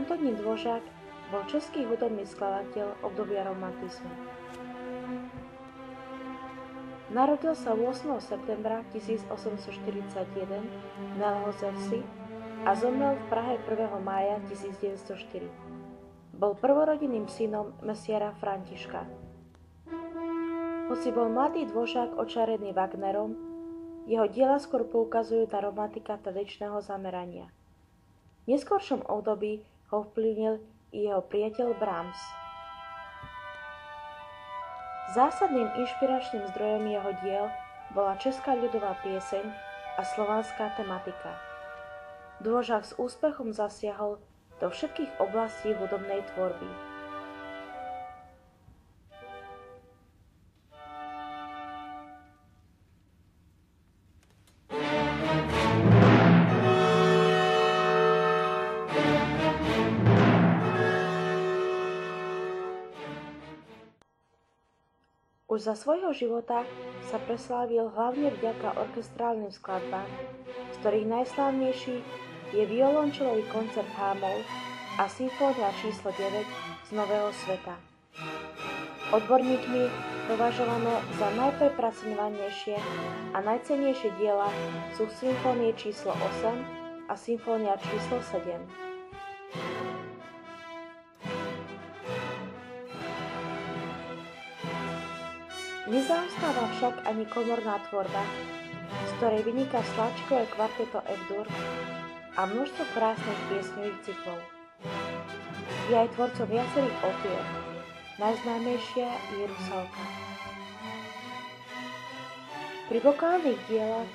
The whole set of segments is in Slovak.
Antonín Dvořák bol český hudobný skladateľ obdobia romantizmu. Narodil sa 8. septembra 1841 na Lhozersi a zomrel v Prahe 1. mája 1904. Bol prvorodinným synom mesiara Františka. Hoci bol mladý Dvořák očarený Wagnerom, jeho diela skôr poukazujú na romantika tradičného zamerania. V neskôršom období ho vplyvnil i jeho priateľ Brahms. Zásadným inšpiračným zdrojom jeho diel bola česká ľudová pieseň a slovanská tematika. Dvořák s úspechom zasiahol do všetkých oblastí hudobnej tvorby. Už za svojho života sa preslávil hlavne vďaka orchestrálnym skladbám, z ktorých najslávnejší je violončelový koncert H-moll a symfónia číslo 9 z Nového sveta. Odborníkmi považované za najprepracovanejšie a najcennejšie diela sú symfónie číslo 8 a symfónia číslo 7. Nezaostáva však ani komorná tvorba, z ktorej vyniká sláčikové kvarteto F-dur a množstvo krásnych piesňových cyklov. Je aj tvorcom viacerých opier, najznámejšia je Rusalka. Pri vokálnych dielach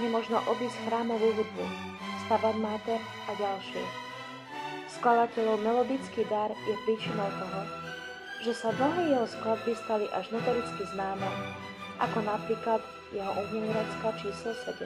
nemožno obísť chrámovú hudbu, Stabat Mater a ďalšie. Skladateľov melodický dar je príčinou toho, že sa mnohé jeho skladby stali až notoricky známe, ako napríklad jeho Umělecká číslo 7.